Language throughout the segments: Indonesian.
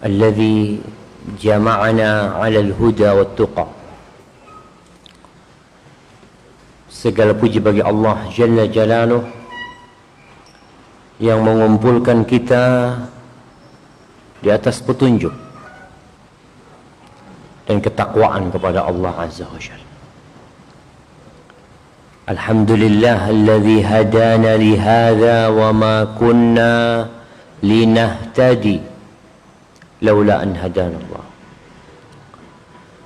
الذي جمعنا على الهدى والتقى. Segala puji bagi Allah Jalla Jalaluh yang mengumpulkan kita di atas petunjuk dan ketakwaan kepada Allah Azza wa Jalla. Alhamdulillah alladzi hadana li hadza wa ma kunna linahtadi laula an hadana Allah.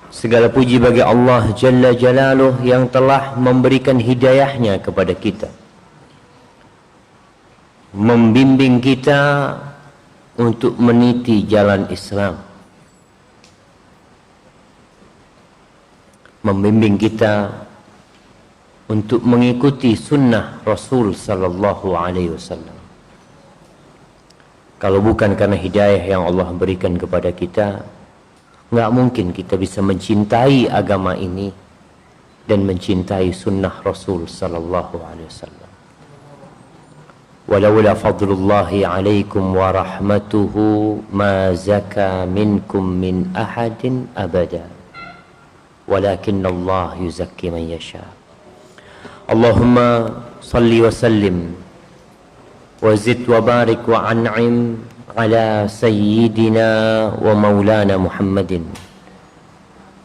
Segala puji bagi Allah Jalla Jalaluh yang telah memberikan hidayahnya kepada kita, membimbing kita untuk meniti jalan Islam, membimbing kita untuk mengikuti sunnah Rasul Sallallahu Alaihi Wasallam. Kalau bukan karena hidayah yang Allah berikan kepada kita, nggak mungkin kita bisa mencintai agama ini dan mencintai sunnah Rasul Sallallahu Alaihi Wasallam. Walaula fadlullahi alaikum wa rahmatuhu ma zaka minkum min ahadin abada walakin Allah yuzakki man yasha. Allahumma salli wa sallim wa zid wa barik wa an'im ala sayyidina wa maulana Muhammadin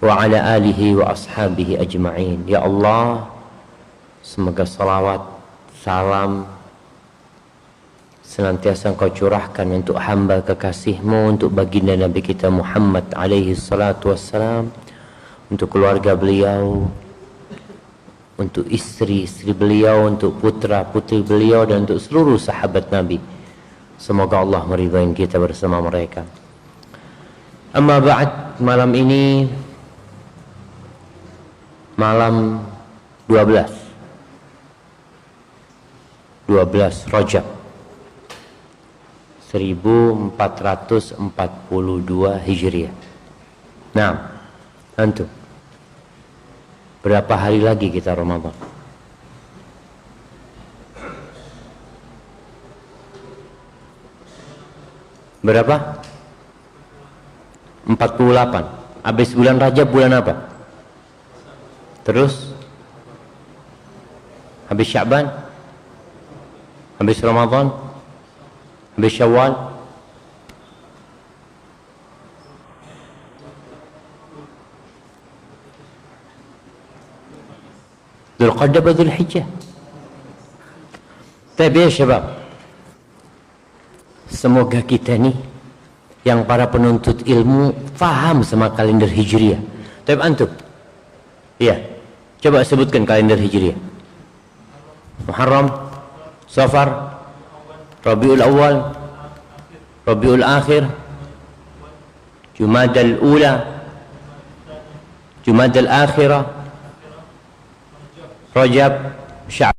wa ala alihi wa ashabihi ajma'in. Ya Allah, semoga salawat, salam senantiasa Engkau curahkan untuk hamba kekasih-Mu, untuk baginda Nabi kita Muhammad alaihi salatu wassalam, untuk keluarga beliau, untuk istri-istri beliau, untuk putra-putri beliau, dan untuk seluruh sahabat Nabi. Semoga Allah meridai kita bersama mereka. Amma ba'd, malam ini malam 12 Rajab 1442 Hijriah. Nah, antum, berapa hari lagi kita Ramadan? Berapa? 48. Habis bulan Rajab bulan apa? Terus? Habis Sya'ban? Habis Ramadan? Habis Syawal? Dzulqa'dah wa Dzulhijjah. Tapi ya syabab, semoga kita nih yang para penuntut ilmu faham sama kalender Hijriah. Tapi antum, iya, coba sebutkan kalender Hijriah. Muharram, Safar, Rabiul Awal, Rabiul Akhir, Jumadal Ula, Jumadal Akhirah, Rajab, Sya'ban.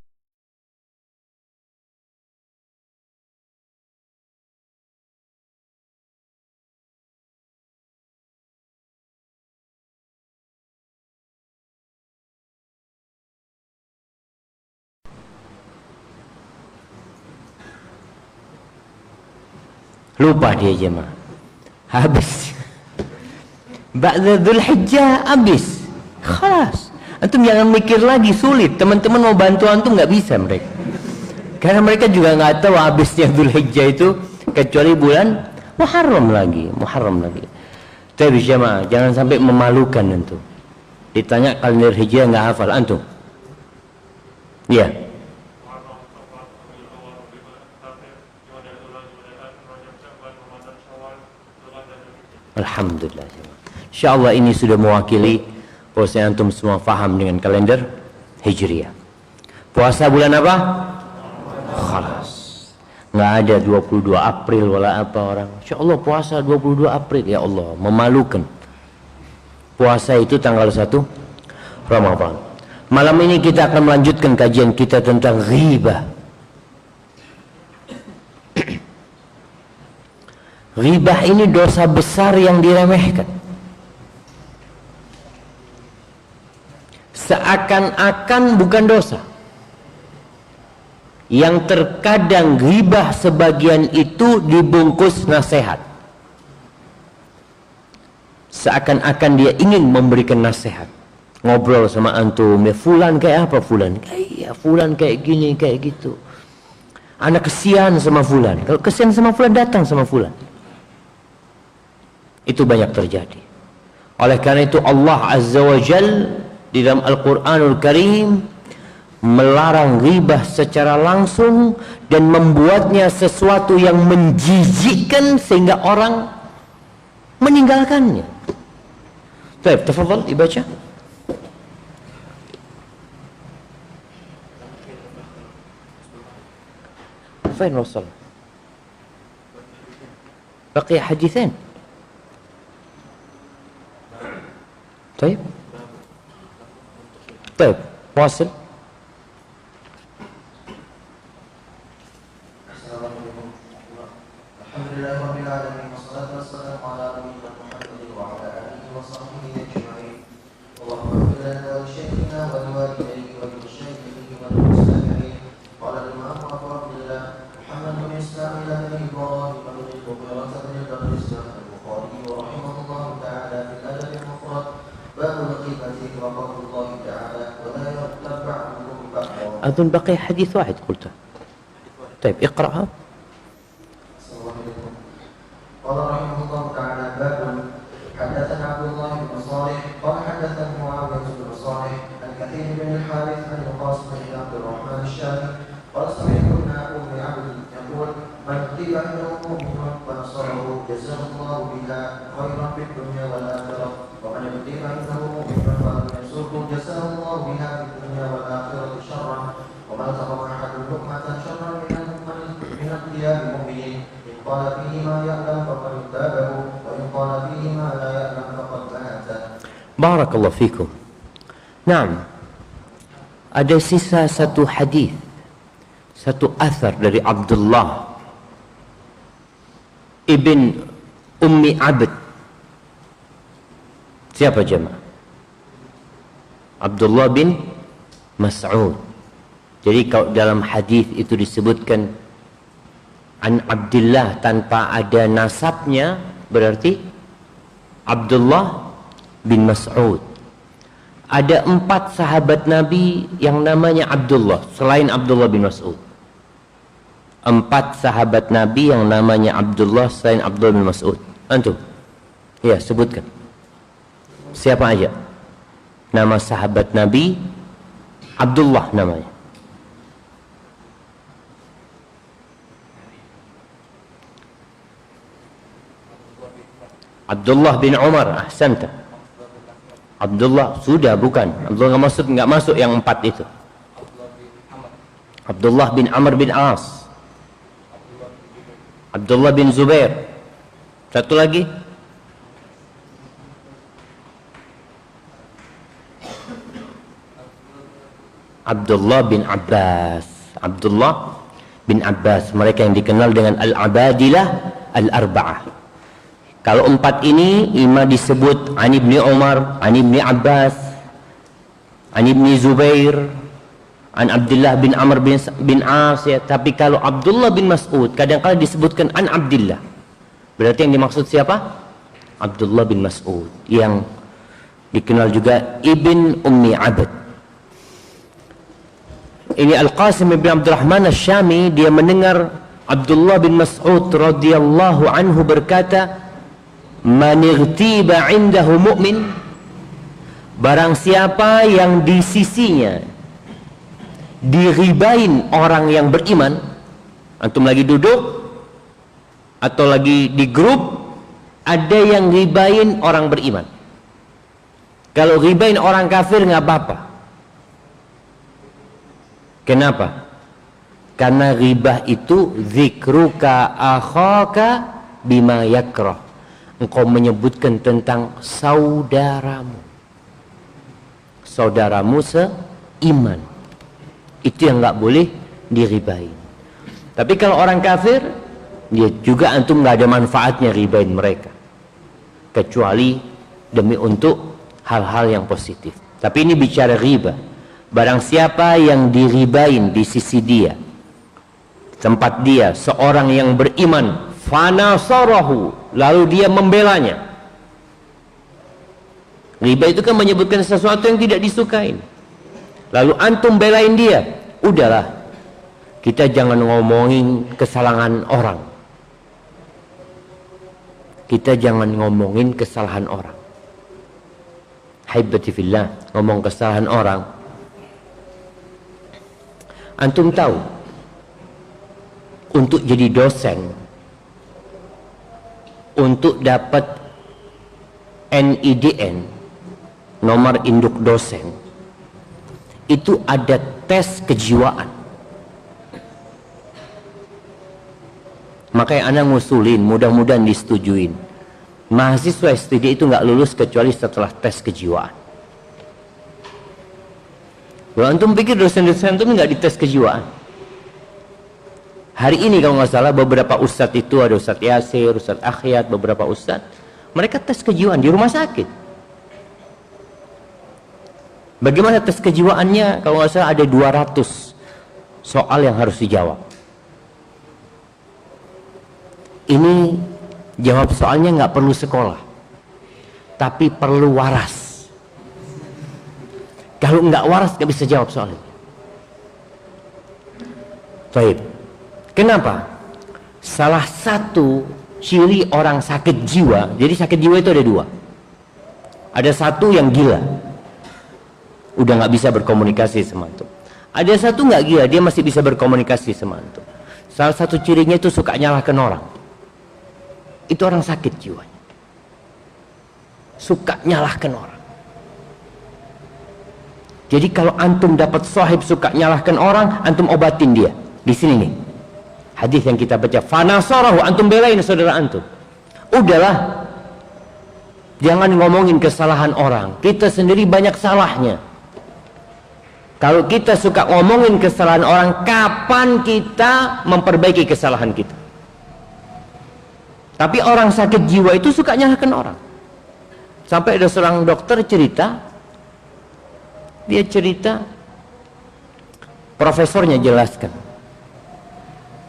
Lupa dia jemaah. Habis. Ba'da Dzulhijjah habis. Khalas. Antum jangan mikir lagi, sulit. Teman-teman mau bantu antum nggak bisa mereka. Karena mereka juga nggak tahu habisnya Dzulhijjah itu kecuali bulan Muharram lagi. Tapi jemaah, jangan sampai memalukan antum. Ditanya kalender Hijriah nggak hafal antum. Iya. Alhamdulillah. InsyaAllah ini sudah mewakili bahwasanya antum semua faham dengan kalender Hijriah. Puasa bulan apa? Khalas. Nggak ada 22 April wala apa orang. InsyaAllah puasa 22 April. Ya Allah, memalukan. Puasa itu tanggal 1 Ramadan. Malam ini kita akan melanjutkan kajian kita tentang ghibah. Ghibah ini dosa besar yang diremehkan. Seakan-akan bukan dosa. Yang terkadang ghibah sebagian itu dibungkus nasihat. seakan-akan dia ingin memberikan nasihat. Ngobrol sama antum, ya fulan kayak apa, fulan kayak fulan kayak gini kayak gitu. Anak kesian sama fulan. Kalau kesian sama fulan, datang sama fulan. Itu banyak terjadi. Oleh karena itu Allah Azza wa Jal di dalam Al-Quranul Karim melarang ghibah secara langsung dan membuatnya sesuatu yang menjijikkan sehingga orang meninggalkannya. Baik, tafadhal dibaca. فين وصل؟ بقي حديثين. طيب طيب واصل. الحمد لله رب العالمين والصلاة والسلام على نبينا محمد وعلى آله وصحبه أجمعين. اللهم اغفر لنا ولشيخنا ولوالديه ولمشايخه وللمستمعين. قال الإمام أبو عبد الله محمد بن إسماعيل بن إبراهيم بن المغيرة بن الإسلام البخاري رحمه الله تعالى في الأدب المفرد باب الغيبة وقول الله تعالى ولا يغتب بعضكم بعضا. أظن بقي حديث واحد قلته. طيب اقرأها. قال رحمه الله تعالى باب حدثنا عبد الله بن صالح قال حدثنا معاوية بن صالح عن كثير بن الحارث عن القاسم بن عبد الرحمن الشامي قال سمعت ابن أم عبد يقول من قيل عنده مؤمن فنصره جزاه الله بها خيرا في الدنيا والآخرة ومن قيل عنده مؤمن فلم يسره جزاه الله بها في الدنيا والآخرة شرا ومن ترك أحد لقمة شرا من اختيار مؤمن قال فيه ما يعلم فقد انتابه وإن قال فيه ما لا يعلم فقد بهته. بارك الله فيكم. Naam, ada sisa satu hadis, satu athar dari Abdullah ibn Ummi Abd. Siapa jemaah? Abdullah bin Mas'ud. Jadi kalau dalam hadis itu disebutkan an Abdullah tanpa ada nasabnya, berarti Abdullah bin Mas'ud. Ada 4 sahabat Nabi yang namanya Abdullah selain Abdullah bin Mas'ud. 4 sahabat Nabi yang namanya Abdullah selain Abdullah bin Mas'ud. Antum? Ya, sebutkan. Siapa aja? Nama sahabat Nabi Abdullah namanya. Abdullah bin Umar, ahsanta. Abdullah sudah bukan. Abdullah nggak masuk yang 4 itu. Abdullah bin Amr bin As. Abdullah bin Zubair. Satu lagi. Abdullah bin Abbas. Abdullah bin Abbas. Mereka yang dikenal dengan Al-Abadilah Al-Arba'ah. Kalau 4 ini, 5 disebut An Ibni Umar, An Ibni Abbas, An Ibni Zubair, An Abdullah bin Amr bin As, ya. Tapi kalau Abdullah bin Mas'ud kadang-kadang disebutkan An Abdullah. Berarti yang dimaksud siapa? Abdullah bin Mas'ud, yang dikenal juga Ibn Ummi Abd. Ini Al-Qasim bin Abdurrahman Asy-Syami, dia mendengar Abdullah bin Mas'ud radhiyallahu anhu berkata, man igtiba indahu mu'min, barang siapa yang di sisinya diribain orang yang beriman. Antum lagi duduk atau lagi di grup, ada yang ribain orang beriman. Kalau ribain orang kafir nggak apa-apa. Kenapa? Karena ribah itu zikruka akhaka bima yakrah. Engkau menyebutkan tentang saudaramu seiman. Itu yang nggak boleh diribain. Tapi kalau orang kafir, dia juga antum nggak ada manfaatnya ribain mereka, kecuali demi untuk hal-hal yang positif. Tapi ini bicara riba. Barang siapa yang diribain di sisi dia, tempat dia, seorang yang beriman, fanasarahu, lalu dia membelanya, Ghibah itu kan menyebutkan sesuatu yang tidak disukain. Lalu antum belain dia. Udahlah, kita jangan ngomongin kesalahan orang. Kita jangan ngomongin kesalahan orang. Haibati fillah, ngomong kesalahan orang. Antum tahu, untuk jadi dosen, untuk dapat NIDN, nomor induk dosen, itu ada tes kejiwaan. Makanya anak ngusulin, mudah-mudahan disetujuin, mahasiswa studi itu nggak lulus kecuali setelah tes kejiwaan. Kalau antum pikir dosen-dosen antum nggak dites kejiwaan? Hari ini kalau nggak salah beberapa ustadz itu, ada Ustadz Yasir, Ustadz Akhyat, beberapa ustadz, mereka tes kejiwaan di rumah sakit. Bagaimana tes kejiwaannya? Kalau nggak salah ada 200 soal yang harus dijawab. Ini jawab soalnya nggak perlu sekolah, tapi perlu waras. Kalau nggak waras nggak bisa jawab soalnya. Baik. Kenapa? Salah satu ciri orang sakit jiwa, jadi sakit jiwa itu ada dua. Ada satu yang gila, udah nggak bisa berkomunikasi sama antum. Ada satu nggak gila, dia masih bisa berkomunikasi sama antum. Salah satu cirinya itu suka nyalahkan orang. Itu orang sakit jiwanya, suka nyalahkan orang. Jadi kalau antum dapat sahib suka nyalahkan orang, antum obatin dia. Di sini nih hadis yang kita baca, fanasarahu, antum belain saudara antum. Udahlah, jangan ngomongin kesalahan orang, kita sendiri banyak salahnya. Kalau kita suka ngomongin kesalahan orang, kapan kita memperbaiki kesalahan kita? Tapi orang sakit jiwa itu suka nyalahkan orang. Sampai ada seorang dokter cerita, dia cerita, profesornya jelaskan,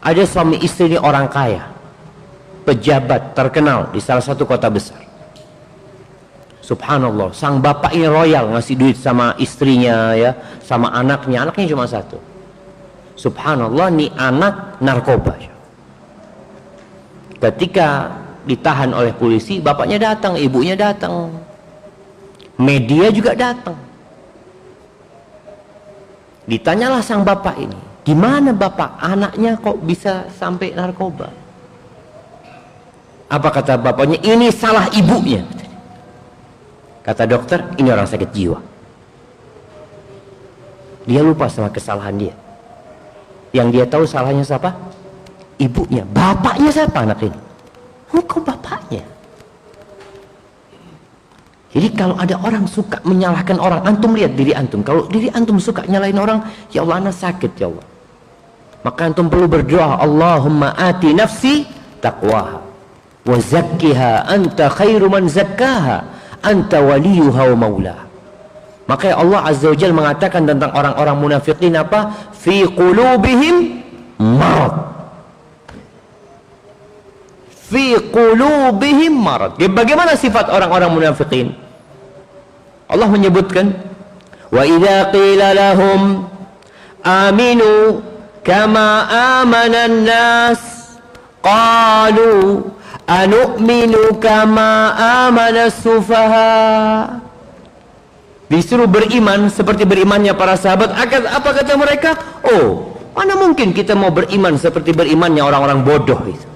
ada suami istri ini orang kaya, pejabat terkenal di salah satu kota besar. Subhanallah, sang bapak ini royal, ngasih duit sama istrinya, ya, sama anaknya cuma satu. Subhanallah, nih anak narkoba. Ketika ditahan oleh polisi, bapaknya datang, ibunya datang, media juga datang. Ditanyalah sang bapak ini, gimana bapak, anaknya kok bisa sampai narkoba? Apa kata bapaknya? Ini salah ibunya. Kata dokter, ini orang sakit jiwa. Dia lupa sama kesalahan dia. Yang dia tahu salahnya siapa? Ibunya. Bapaknya siapa anak ini? Kok bapaknya? Jadi kalau ada orang suka menyalahkan orang, antum lihat diri antum. Kalau diri antum suka nyalahin orang, ya Allah, anak sakit ya Allah. Maka antum perlu berdoa, Allahumma ati nafsi taqwaha wa zakkiha anta khairu man zakkaha anta waliyuha wa maulaha. Maka Allah Azza wa Jalla mengatakan tentang orang-orang munafikin apa? Fi qulubihim marad. Fi qulubihim marad. Bagaimana sifat orang-orang munafikin? Allah menyebutkan, wa idza qila lahum aminu kama amanan nas qalu anu'minu kama amanas sufaha. Disuruh beriman seperti berimannya para sahabat. Apa kata mereka? Oh, mana mungkin kita mau beriman seperti berimannya orang-orang bodoh itu.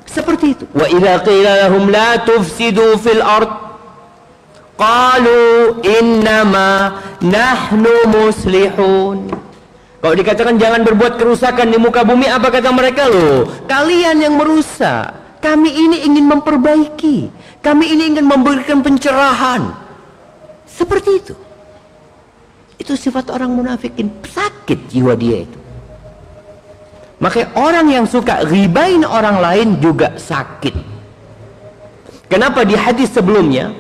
Seperti itu. Wa idza qila lahum la tufsidu fil ard qalu innama nahnu muslihun. Kalau dikatakan jangan berbuat kerusakan di muka bumi, apa kata mereka? Loh, kalian yang merusak, kami ini ingin memperbaiki, kami ini ingin memberikan pencerahan. Seperti itu. Itu sifat orang munafikin, sakit jiwa dia itu. Makanya orang yang suka ghibain orang lain juga sakit. Kenapa di hadis sebelumnya,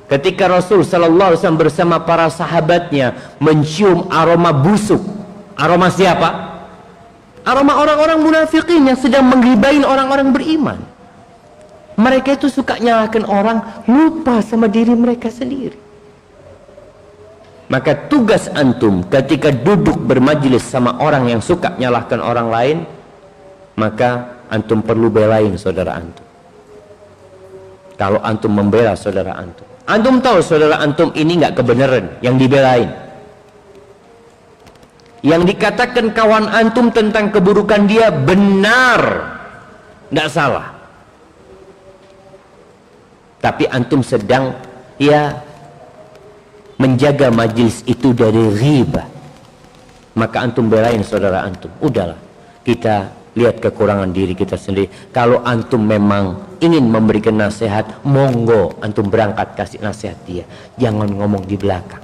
ketika Rasul sallallahu alaihi wasallam bersama para sahabatnya mencium aroma busuk, aroma siapa? Aroma orang-orang munafikin yang sedang menggibain orang-orang beriman. Mereka itu suka nyalahkan orang, lupa sama diri mereka sendiri. Maka tugas antum ketika duduk bermajelis sama orang yang suka nyalahkan orang lain, maka antum perlu belain saudara antum. Kalau antum membela saudara antum tahu saudara antum ini nggak kebenaran yang dibelain. Yang dikatakan kawan antum tentang keburukan dia benar, nggak salah. Tapi antum sedang menjaga majlis itu dari riba, maka antum belain saudara antum. Udahlah, kita lihat kekurangan diri kita sendiri. Kalau antum memang ingin memberikan nasihat, monggo antum berangkat kasih nasihat dia, jangan ngomong di belakang.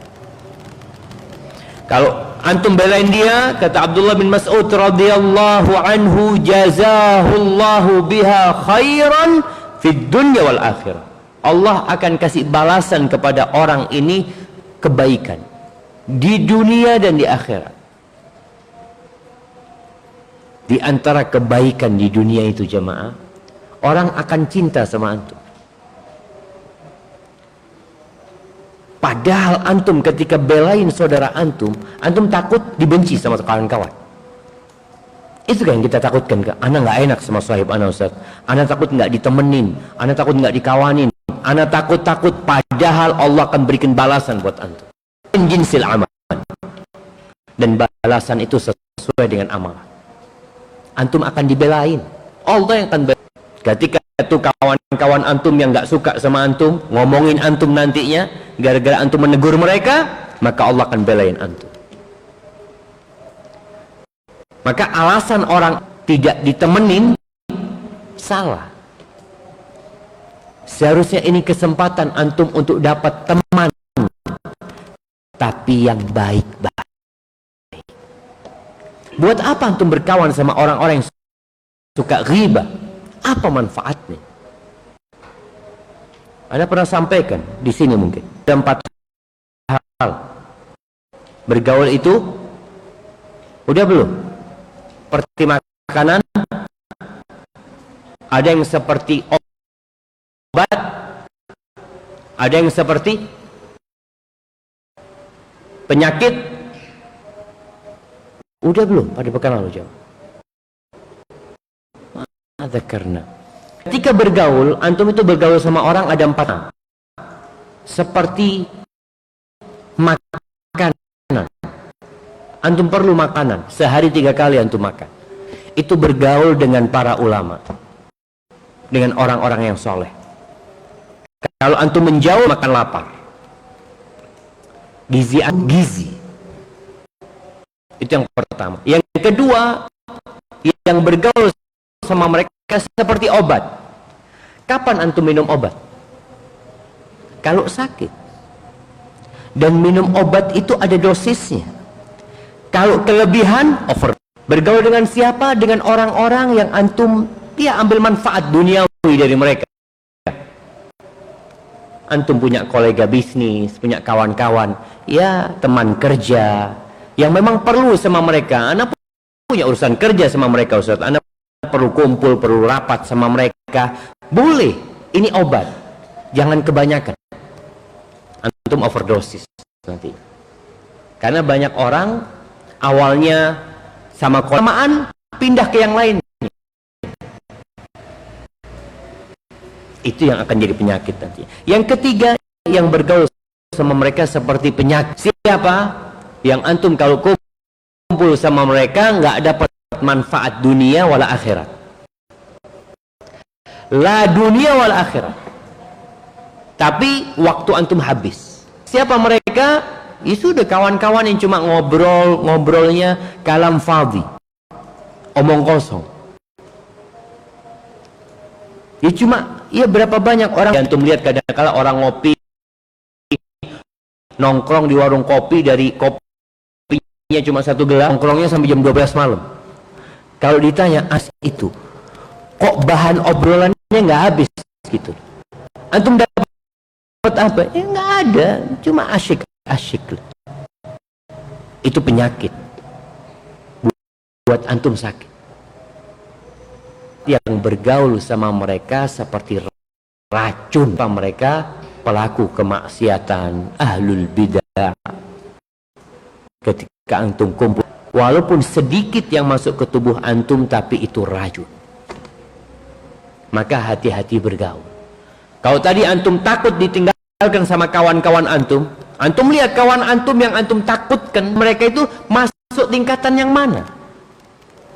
Kalau antum belain dia, kata Abdullah bin Mas'ud radhiyallahu anhu, jazahullahu biha khairan fid dunya wal akhirah. Allah akan kasih balasan kepada orang ini kebaikan di dunia dan di akhirat. Di antara kebaikan di dunia itu jemaah, orang akan cinta sama antum. Padahal antum ketika belain saudara antum takut dibenci sama kawan-kawan. Itu kan yang kita takutkan, anak nggak enak sama sahib anak, Ustaz. Anak takut nggak ditemenin, anak takut nggak dikawanin, anak takut, padahal Allah akan berikan balasan buat antum. Jinsil amal, dan balasan itu sesuai dengan amal. Antum akan dibelain, Allah yang akan belain. Ketika itu kawan-kawan antum yang nggak suka sama antum, ngomongin antum nantinya, gara-gara antum menegur mereka, maka Allah akan belain antum. Maka alasan orang tidak ditemenin salah. Seharusnya ini kesempatan antum untuk dapat teman, tapi yang baik-baik. Buat apa antum berkawan sama orang-orang yang suka riba? Apa manfaatnya? Anda pernah sampaikan di sini mungkin ada 4 hal. Bergaul itu udah belum? Seperti makanan, ada yang seperti obat, ada yang seperti penyakit. Udah belum pada pekan lalu jawab? Ada karena ketika bergaul, antum itu bergaul sama orang ada 4 hal. Seperti makanan, antum perlu makanan sehari 3 kali antum makan. Itu bergaul dengan para ulama, dengan orang-orang yang soleh. Kalau antum menjauh, makan lapar, gizi. Itu yang pertama. Yang kedua, yang bergaul sama mereka seperti obat. Kapan antum minum obat? Kalau sakit. Dan minum obat itu ada dosisnya. Kalau kelebihan, over. Bergaul dengan siapa? Dengan orang-orang yang antum ambil manfaat duniawi dari mereka. Antum punya kolega bisnis, punya kawan-kawan, teman kerja yang memang perlu sama mereka. Anak punya urusan kerja sama mereka, Ustaz. Anak perlu kumpul, perlu rapat sama mereka. Boleh, ini obat. Jangan kebanyakan. Antum overdosis nanti. Karena banyak orang awalnya sama kelamaan pindah ke yang lain. Itu yang akan jadi penyakit nanti. Yang ketiga, yang bergaul sama mereka seperti penyakit. Siapa? Yang antum kalau kumpul sama mereka nggak dapat manfaat dunia wala akhirat. La dunia wala akhirat. Tapi waktu antum habis. Siapa mereka? Ya sudah, kawan-kawan yang cuma ngobrolnya kalam fadhi, omong kosong. Berapa banyak orang yang antum lihat kadang-kala orang ngopi, nongkrong di warung kopi, dari kopinya cuma 1 gelas, nongkrongnya sampai jam 12 malam. Kalau ditanya itu, kok bahan obrolannya nggak habis gitu? Antum dapat apa? Nggak ada, cuma asyik. Itu penyakit buat antum sakit. Yang bergaul sama mereka seperti racun mereka pelaku kemaksiatan, ahlul bidah. Ketika antum kumpul, walaupun sedikit yang masuk ke tubuh antum, tapi itu racun. Maka hati-hati bergaul. Kalau tadi antum takut ditinggalkan sama kawan-kawan antum, antum lihat kawan antum yang antum takutkan, mereka itu masuk tingkatan yang mana?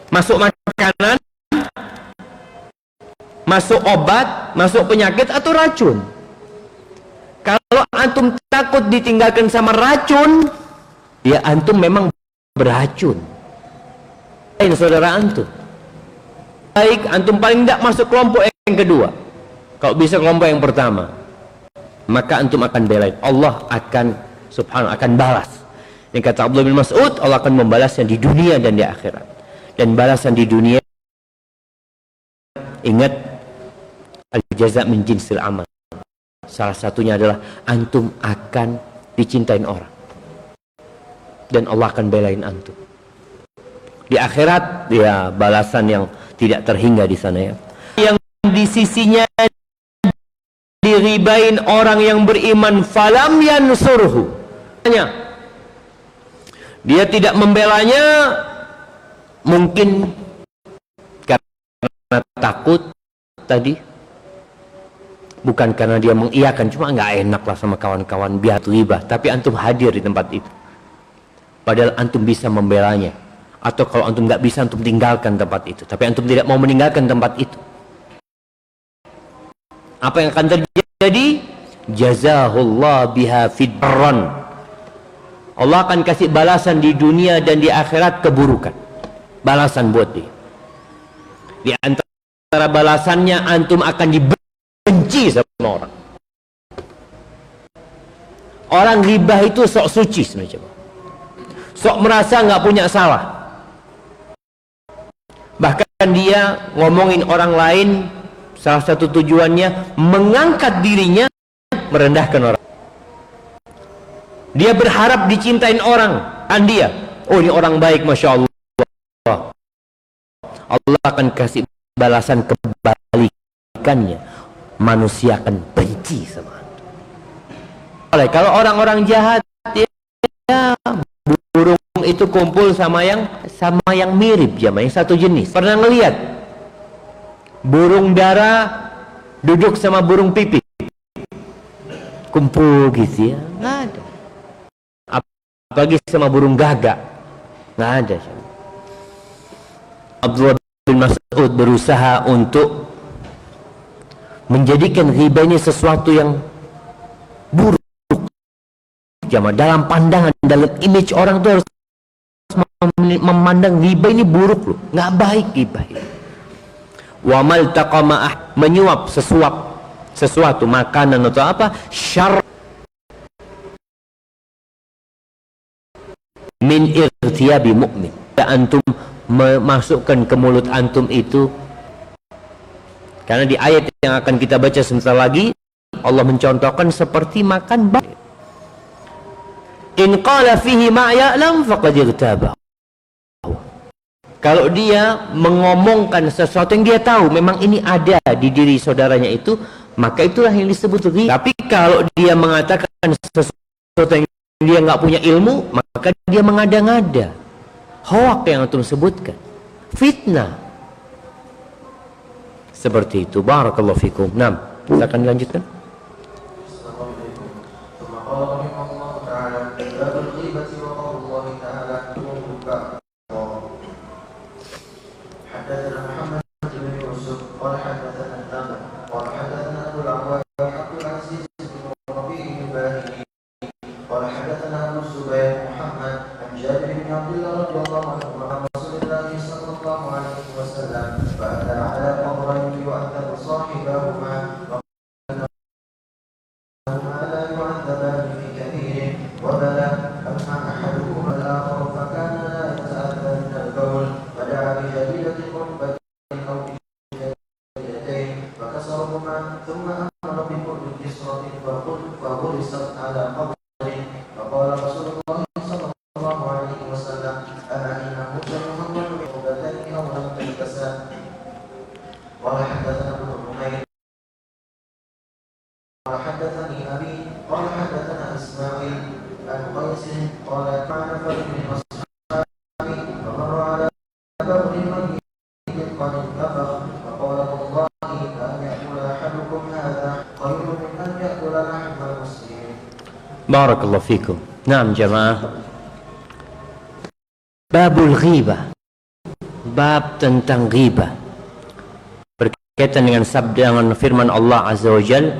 Masuk makanan, masuk obat, masuk penyakit, atau racun? Kalau antum takut ditinggalkan sama racun, ya antum memang beracun. Lain saudara antum. Baik, antum paling tidak masuk kelompok yang kedua. Kalau bisa kelompok yang pertama, maka antum akan belain. Allah akan subhanahu akan balas. Yang kata Abdullah bin Mas'ud, Allah akan membalasnya di dunia dan di akhirat. Dan balasan di dunia, ingat, al-jaza' min jinsil amal. Salah satunya adalah antum akan dicintain orang, dan Allah akan belain antum. Di akhirat, ya balasan yang tidak terhingga di sana, ya. Yang di sisinya diribain orang yang beriman, falam yansurhu, dia tidak membelanya, mungkin karena takut tadi, bukan karena dia mengiyakan, cuma nggak enak lah sama kawan-kawan biar ribah. Tapi antum hadir di tempat itu, padahal antum bisa membelanya. Atau kalau antum nggak bisa, antum tinggalkan tempat itu. Tapi antum tidak mau meninggalkan tempat itu, apa yang akan terjadi? Jazahullah biha fidran. Allah akan kasih balasan di dunia dan di akhirat keburukan. Balasan buat dia. Di antara balasannya, antum akan dibenci sama orang. Orang ghibah itu sok suci sebenarnya, sok merasa nggak punya salah. Bahkan dia ngomongin orang lain, salah satu tujuannya mengangkat dirinya, merendahkan orang. Dia berharap dicintain orang, kan dia, oh ini orang baik, masya Allah. Allah akan kasih balasan kebalikannya, manusia akan benci sama antum. Kalau orang-orang jahat, ya, burung itu kumpul sama yang mirip, yang satu jenis. Pernah ngelihat burung dara duduk sama burung pipit kumpul gitu, ya? Nggak ada. Apalagi sama burung gagak, nggak ada. Abdullah bin Mas'ud berusaha untuk menjadikan ghibah ini sesuatu yang buruk, dalam pandangan, dalam image orang itu harus memandang ghibah ini buruk loh, nggak baik ghibah ini. Wa mal taqama, menyuap sesuatu makanan atau apa, syarr min irtiyabi mu'min, antum memasukkan ke mulut antum itu. Karena di ayat yang akan kita baca sebentar lagi, Allah mencontohkan seperti makan batu. In qala fihi ma ya'lam faqad irtaba. Kalau dia mengomongkan sesuatu yang dia tahu memang ini ada di diri saudaranya itu, maka itulah yang disebut ghibah. Tapi kalau dia mengatakan sesuatu yang dia nggak punya ilmu, maka dia mengada-ngada. Hoak yang antum sebutkan, fitnah. Seperti itu. Barakallahu fikum. Nah, kita akan lanjutkan. والنفخ فقال والله أن يأكل أحدكم هذا خير من أن يأكل لحم المسلم. Barakallahu fikum. Naam jamaah. Babul ghibah. Bab tentang ghibah. Berkaitan dengan sabda dengan firman Allah Azza wa Jalla,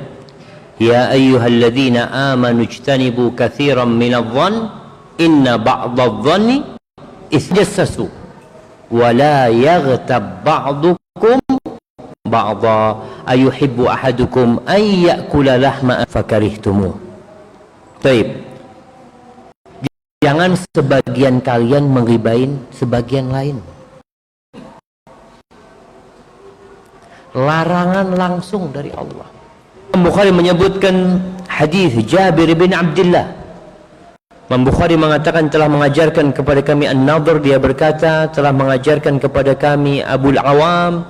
"Ya ayyuhalladzina amanu ijtanibu katsiran minadh-dhann inna ba'dadh-dhanni isjassasu wa la yaghtab ba'dukum ba'dha ayuhibbu ahadukum an ya'kula lahma fakarihtumuh." Baik. Jangan sebagian kalian menggibain sebagian lain. Larangan langsung dari Allah. Bukhari menyebutkan hadis Jabir bin Abdullah. Imam Bukhari mengatakan telah mengajarkan kepada kami An-Nadhr, dia berkata telah mengajarkan kepada kami Abul Awam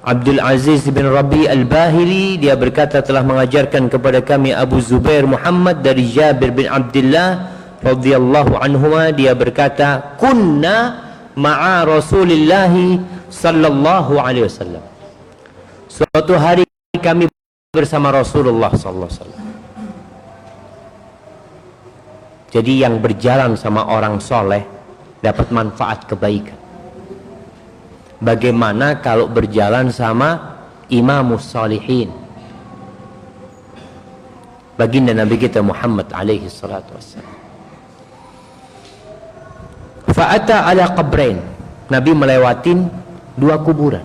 Abdul Aziz bin Rabi Al-Bahili, dia berkata telah mengajarkan kepada kami Abu Zubair Muhammad dari Jabir bin Abdullah radhiyallahu anhuma, dia berkata kunna ma'a Rasulillah sallallahu alaihi wasallam. Suatu hari kami bersama Rasulullah sallallahu alaihi wasallam. Jadi yang berjalan sama orang soleh dapat manfaat kebaikan. Bagaimana kalau berjalan sama imamus salihin, baginda Nabi kita Muhammad alaihi salatu wassalam. Fa'ata ala qabrain, Nabi melewatin dua kuburan.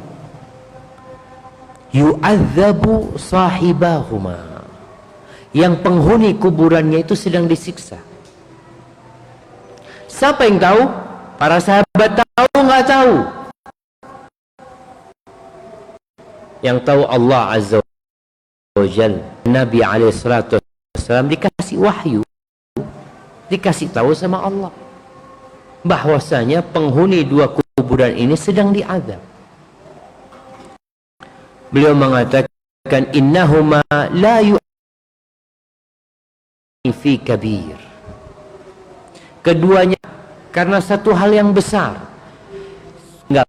Yu'adzabu sahibahuma, yang penghuni kuburannya itu sedang disiksa. Siapa yang tahu? Para sahabat tahu nggak tahu? Yang tahu Allah Azza wa Jalla. Nabi alaihi salatu wassalam dikasih wahyu, dikasih tahu sama Allah bahwasanya penghuni dua kuburan ini sedang diazab. Beliau mengatakan innahuma la fi kabir. Keduanya karena satu hal yang besar enggak.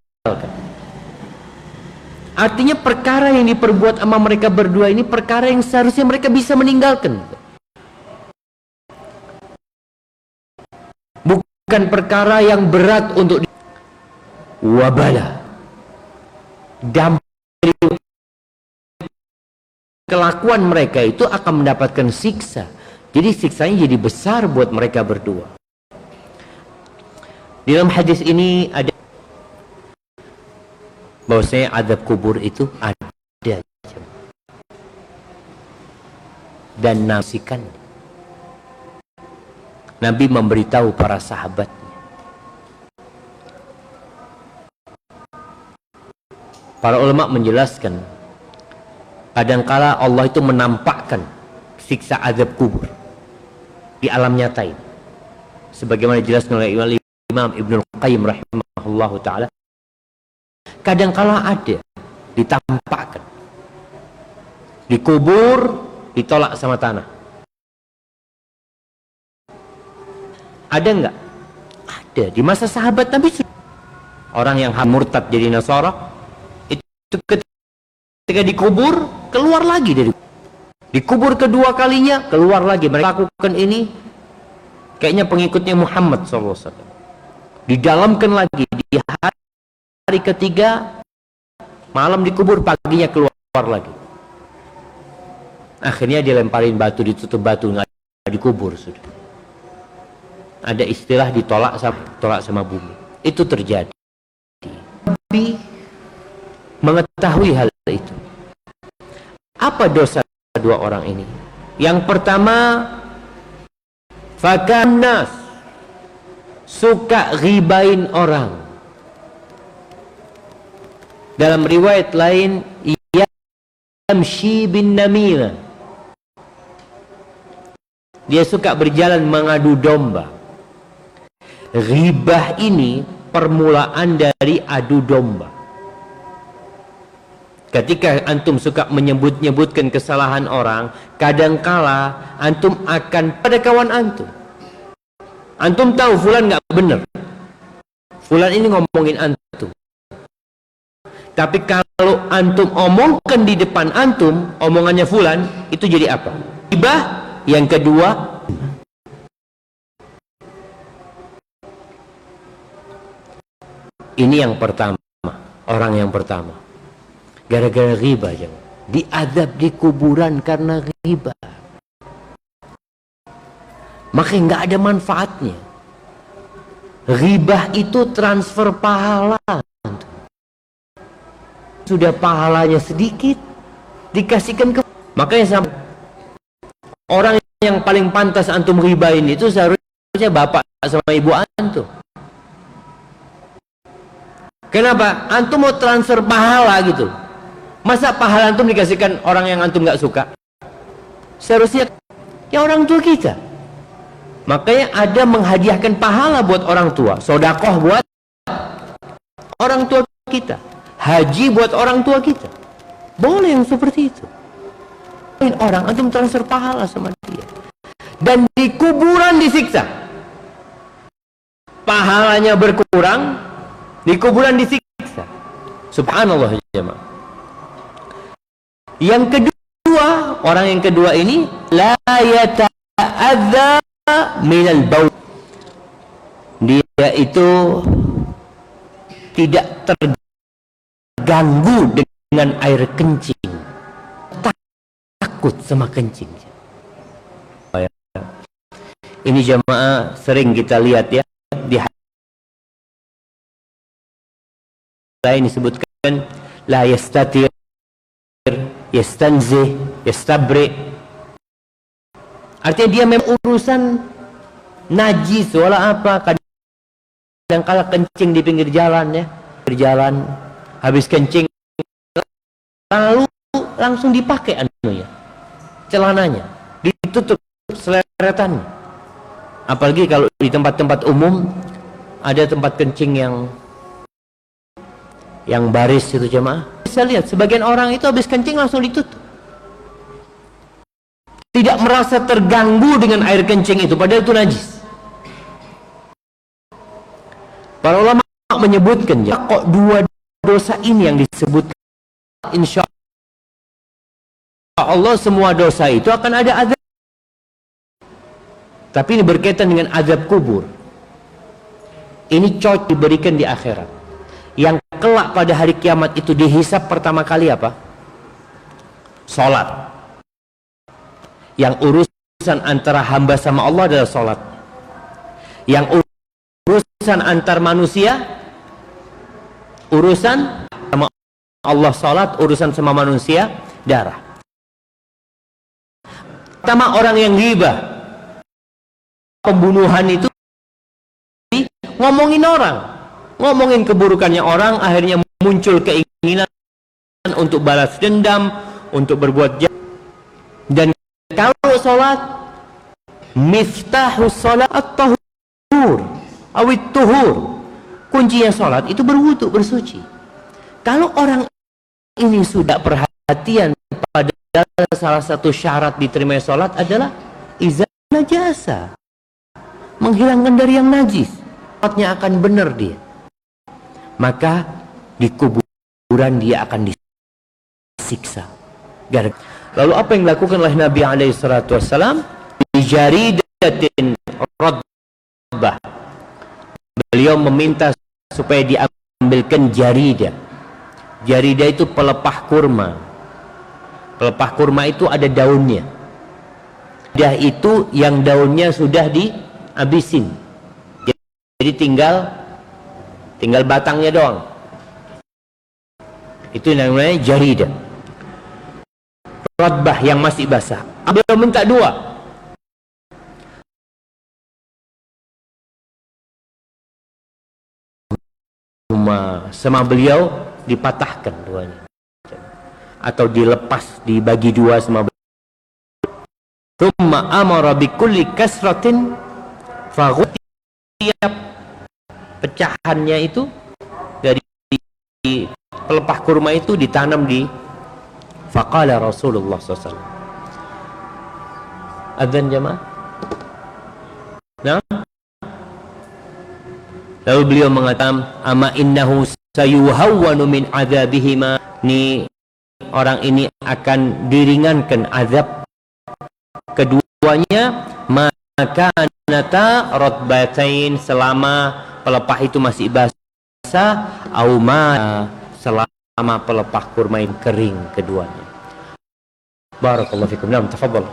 Artinya perkara yang diperbuat sama mereka berdua ini perkara yang seharusnya mereka bisa meninggalkan. Bukan perkara yang berat untuk wabala. Dampak kelakuan mereka itu akan mendapatkan siksa. Jadi siksanya jadi besar buat mereka berdua. Di dalam hadis ini ada bahwasanya azab kubur itu ada dan nasikan. Nabi memberitahu para sahabatnya. Para ulama menjelaskan kadangkala Allah itu menampakkan siksa azab kubur di alam nyata ini, sebagaimana dijelaskan oleh Imam Ibnu Qayyim rahimahullahu taala. Kadangkala ada ditampakkan, dikubur, ditolak sama tanah. Ada enggak? Ada di masa sahabat Nabi. Orang yang murtad jadi Nasara itu ketika dikubur keluar lagi dari dikubur kedua kalinya, keluar lagi. Mereka lakukan ini kayaknya pengikutnya Muhammad SAW. Didalamkan lagi di hari ketiga, malam dikubur, paginya keluar lagi. Akhirnya dilemparin batu, ditutup batu, nggak dikubur sudah. Ada istilah ditolak sama bumi. Itu terjadi. Nabi mengetahui hal itu. Apa dosa dua orang ini? Yang pertama, fakannas, suka ghibain orang. Dalam riwayat lain, yamshi bin namimah, dia suka berjalan mengadu domba. Ghibah ini permulaan dari adu domba. Ketika antum suka menyebut-nyebutkan kesalahan orang, kadangkala antum akan pada kawan antum. Antum tahu fulan nggak benar, fulan ini ngomongin antum. Tapi kalau antum omongkan di depan antum, omongannya fulan, itu jadi apa? Ghibah. Yang kedua, ini yang pertama, orang yang pertama, gara-gara ghibah diadab di kuburan karena ghibah. Maka nggak ada manfaatnya. Ghibah itu transfer pahala. Sudah pahalanya sedikit, dikasihkan ke. Makanya sama orang yang paling pantas antum ghibahin itu seharusnya bapak sama ibu antum. Kenapa? Antum mau transfer pahala gitu. Masa pahala antum dikasihkan orang yang antum nggak suka? Seharusnya ya orang tua kita. Makanya ada menghadiahkan pahala buat orang tua, sodakoh buat orang tua kita, haji buat orang tua kita. Boleh yang seperti itu. Orang antum transfer pahala sama dia. Dan di kuburan disiksa. Pahalanya berkurang, di kuburan disiksa. Subhanallah jemaah. Yang kedua, orang yang kedua ini la yata'adza minal baul. Dia itu tidak terganggu dengan air kencing, takut sama kencing. Ini jamaah sering kita lihat ya, di lain disebutkan la yastatir, yastanzih, yastabri. Artinya dia memang urusan najis wala apa, kadang kala kencing di pinggir jalan ya, berjalan habis kencing lalu langsung dipakai anunya, celananya ditutup seleretannya. Apalagi kalau di tempat-tempat umum ada tempat kencing yang baris itu jemaah, bisa lihat sebagian orang itu habis kencing langsung ditutup. Tidak merasa terganggu dengan air kencing itu, padahal itu najis. Para ulama menyebutkan ya, kok dua dosa ini yang disebutkan, insya Allah semua dosa itu akan ada azab. Tapi ini berkaitan dengan azab kubur. Ini cocok diberikan di akhirat. Yang kelak pada hari kiamat itu dihisap pertama kali apa? Salat. Yang urusan antara hamba sama Allah adalah salat. Yang urusan antar manusia, urusan sama Allah salat, urusan sama manusia darah. Pertama orang yang ghibah, pembunuhan itu ngomongin orang, ngomongin keburukannya orang, akhirnya muncul keinginan untuk balas dendam, untuk berbuat jahat. Dan kalau sholat, miftahus sholat at-tahur awit tuhur, kuncinya sholat itu berwudu, bersuci. Kalau orang ini sudah perhatian pada salah satu syarat diterima sholat adalah izah najasa, menghilangkan dari yang najis, sholatnya akan benar dia. Maka di kuburan dia akan disiksa. Lalu apa yang dilakukan oleh Nabi SAW? Bijaridatin radbah. Beliau meminta supaya diambilkan jaridah. Jaridah itu pelepah kurma. Pelepah kurma itu ada daunnya. Jaridah itu yang daunnya sudah dihabisin. Jadi tinggal batangnya doang. Itu namanya jaridah. Radbah yang masih basah. Beliau minta dua. Sama beliau dipatahkan duanya, atau dilepas, dibagi dua sama beliau. Thumma amara bikulli kasratin faghut, tiap pecahannya itu dari pelepah kurma itu ditanam di. Faqala Rasulullah SAW. Adzan jamaah. Nah, lalu beliau mengatakan, ama innahu sayuhawwanu min adzabihima, ni orang ini akan diringankan azab keduanya, maka nata rotbatain, selama pelepah itu masih basah, auma, selama pelepah kurma yang kering keduanya. Barakallahu fikum. Naam, tafadhal.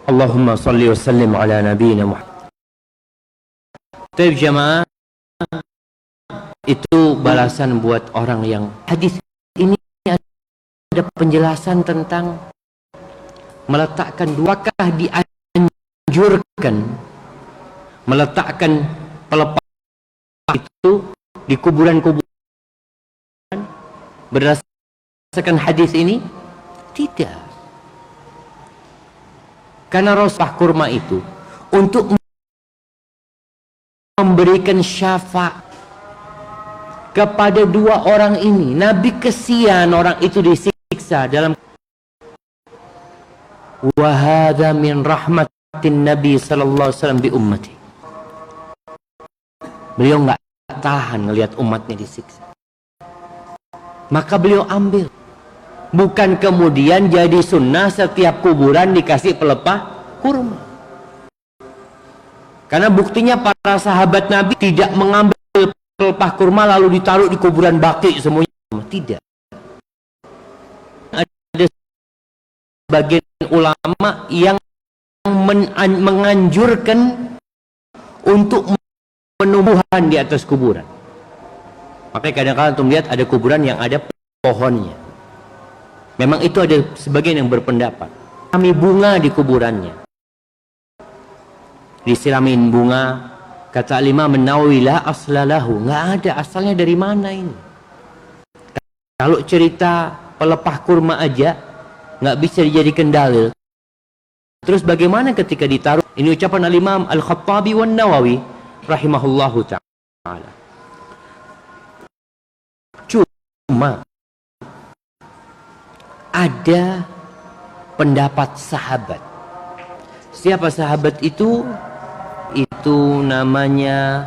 Allahumma salli wa sallim ala nabiyyina Muhammad. Taib jamaah, itu balasan buat orang yang hadis ini ada penjelasan tentang meletakkan duakah dianjurkan meletakkan pelepah itu di kuburan-kuburan berdasarkan hadis ini? Tidak. Karena Rasulullah kurma itu untuk memberikan syafaat kepada dua orang ini. Nabi kesian orang itu disiksa dalam wa hadza min rahmatin Nabi sallallahu alaihi wasallam bi ummati. Beliau enggak tahan ngelihat umatnya disiksa. Maka beliau ambil. Bukan kemudian jadi sunnah setiap kuburan dikasih pelepah kurma. Karena buktinya para sahabat Nabi tidak mengambil pelepah kurma lalu ditaruh di kuburan baki semuanya. Tidak. Ada bagian ulama yang menganjurkan untuk penumbuhan di atas kuburan. Makanya kadang-kadang antum lihat ada kuburan yang ada pohonnya. Memang itu ada sebagian yang berpendapat. Kami bunga di kuburannya. Disiramin bunga. Kata Imam An-Nawawi la aslalahu. Nggak ada asalnya dari mana ini. Kalau cerita pelepah kurma aja nggak bisa dijadikan dalil. Terus bagaimana ketika ditaruh? Ini ucapan Al-Imam Al-Khattabi wan Nawawi rahimahullahu ta'ala. Cuma ada pendapat sahabat. Siapa sahabat itu? Itu namanya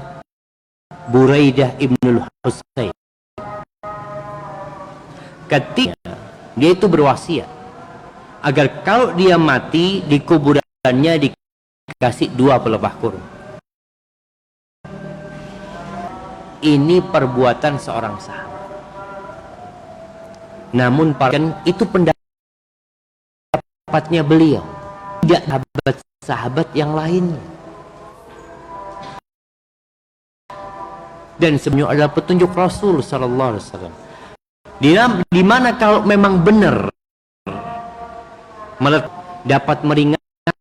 Buraidah ibnul Husayn. Ketika dia itu berwasiat agar kalau dia mati di kuburannya dikasih 2 pelepah kurma. Ini perbuatan seorang sahabat. Namun itu pendapatnya beliau, tidak sahabat-sahabat yang lainnya. Dan sebenarnya adalah petunjuk Rasul sallallahu alaihi wasallam. Di mana kalau memang benar dapat meringankan,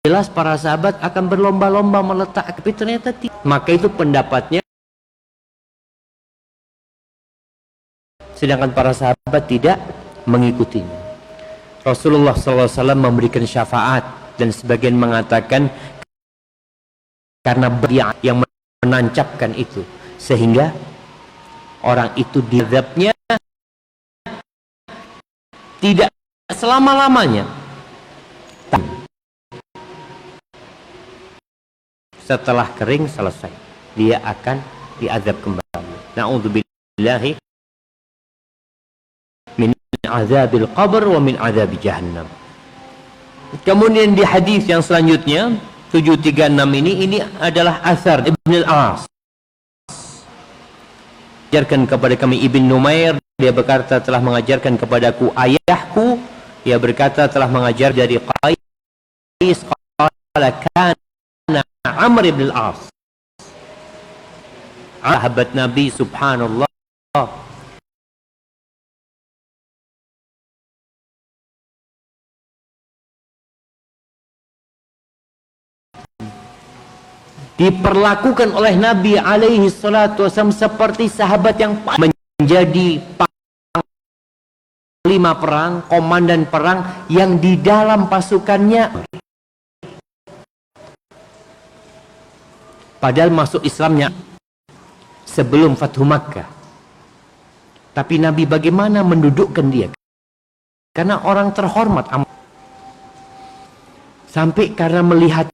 jelas para sahabat akan berlomba-lomba meletak, tapi ternyata tidak. Maka itu pendapatnya. Sedangkan para sahabat tidak mengikutinya. Rasulullah SAW memberikan syafaat dan sebagian mengatakan karena dia yang menancapkan itu sehingga orang itu diazabnya tidak selama-lamanya. Setelah kering selesai, dia akan diazab kembali. Na'udzubillahi min azabil qabr wa min azabi jahannam. Kemudian di hadis yang selanjutnya 736 ini adalah asar Ibn al-As. Ajarkan kepada kami Ibn Numair, dia berkata telah mengajarkan kepadaku ayahku, dia berkata telah mengajar dari Qais qala kana Amr ibn al-As, sahabat Nabi, subhanallah, diperlakukan oleh Nabi alaihi salatu wasallam seperti sahabat yang menjadi panglima perang, komandan perang yang di dalam pasukannya. Padahal masuk Islamnya sebelum Fathu Makkah. Tapi Nabi bagaimana mendudukkan dia? Karena orang terhormat. Sampai karena melihat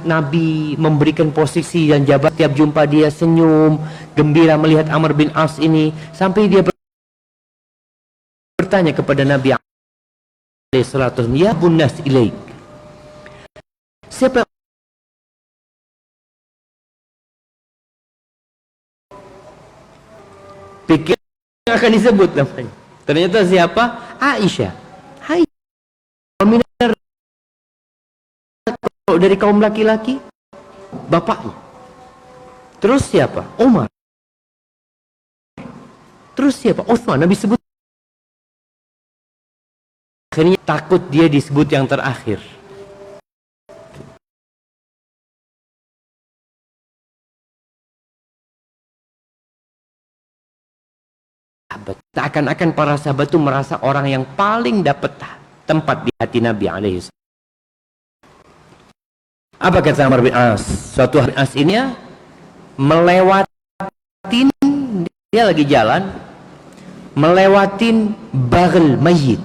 Nabi memberikan posisi dan jabat, tiap jumpa dia senyum, gembira melihat Amr bin As ini, sampai dia bertanya kepada Nabi alaihi salatu wasallam, ya bunnas ilaik, siapa Pikir yang akan disebut namanya. Ternyata siapa? Aisyah. Hai. Kalau dari kaum laki-laki, bapaknya. Terus siapa? Umar. Terus siapa? Utsman. Nabi sebut. Akhirnya takut dia disebut yang terakhir. Seakan-akan para sahabat itu merasa orang yang paling dapat tempat di hati Nabi alaihi. Apa kata Amr bin As? Suatu hari As ini melewatin, dia lagi jalan melewatin baghl mayit.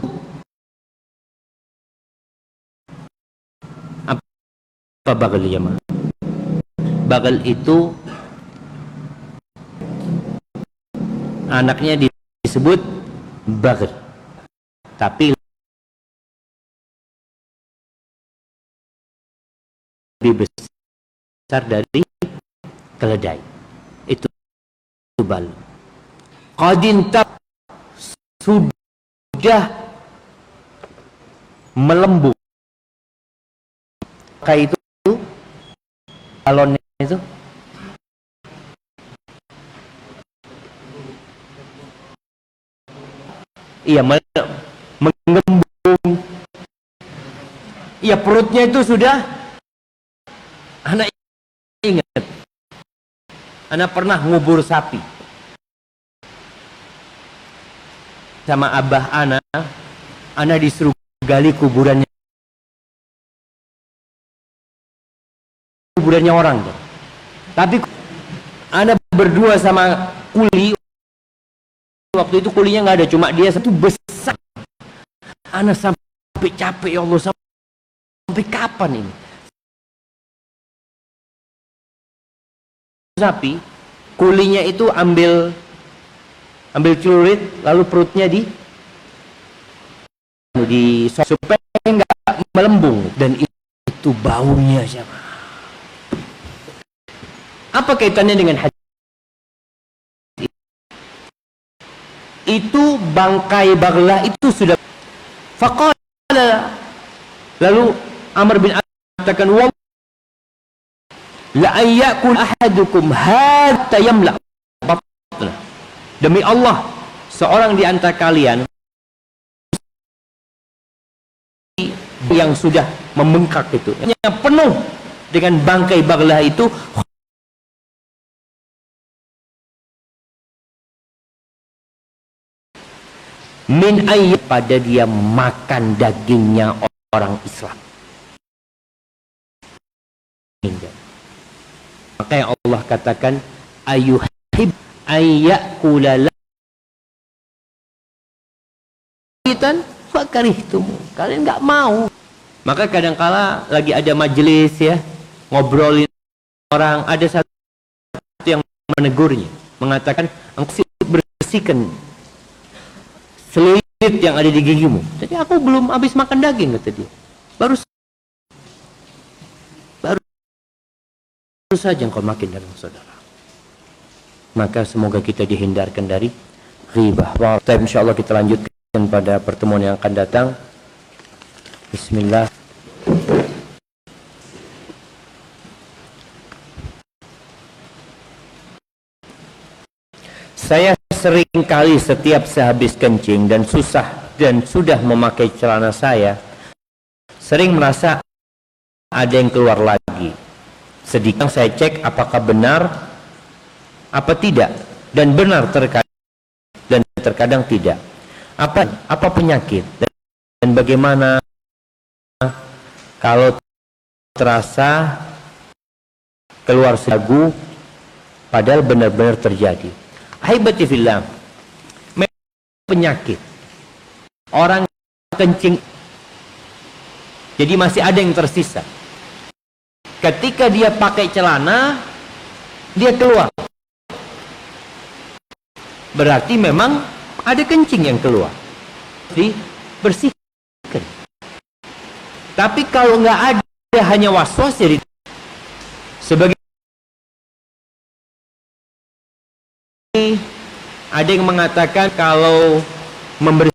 Apa baghl ya, Ma? Baghl itu anaknya disebut baghl, tapi lebih besar dari keledai. Itu bal. Qadintab sudah melembung. Kayak itu balonnya itu iya menggembung. Iya, perutnya itu sudah. Anak ingat, anak pernah ngubur sapi sama abah anak disuruh gali kuburannya orang tuh. Tapi anak berdua sama kuli, waktu itu kulinya nggak ada, cuma dia satu besar. Anak sampai capek, ya Allah, sampai kapan ini? Sapi, kulinya itu ambil celurit, lalu perutnya di supaya nggak melembung, dan itu baunya siapa? Apa kaitannya dengan hadis? Itu bangkai baghlah itu sudah faqala, lalu Amr bin As katakan, wa la ayyakul ahadukum hatta yamla batna. Demi Allah, seorang di antara kalian yang sudah membengkak itu, yang penuh dengan bangkai baghlah itu, min ayyat, pada dia makan dagingnya orang Islam. Makanya Allah katakan, ayuhib ayyakula laitan fakarihtum. Kalian nggak mau. Maka kadangkala lagi ada majelis ya, ngobrolin orang, ada satu yang menegurnya, mengatakan, engkau bersihkan selulit yang ada di gigimu. Jadi aku belum habis makan daging, kata dia. Baru saja engkau makin dalam, saudara. Maka semoga kita dihindarkan dari ghibah. Insyaallah kita lanjutkan pada pertemuan yang akan datang. Bismillah. Saya sering kali setiap sehabis kencing dan sudah memakai celana saya, sering merasa ada yang keluar lagi. Sedikit saya cek apakah benar apa tidak, dan benar terkadang tidak. Apa penyakit, dan bagaimana kalau terasa keluar sagu padahal benar-benar terjadi? Haibati fillah, penyakit orang kencing, jadi masih ada yang tersisa. Ketika dia pakai celana, dia keluar, berarti memang ada kencing yang keluar, dibersihkan. Tapi kalau nggak ada, hanya was-was, jadi sebagai Ada yang mengatakan kalau memberi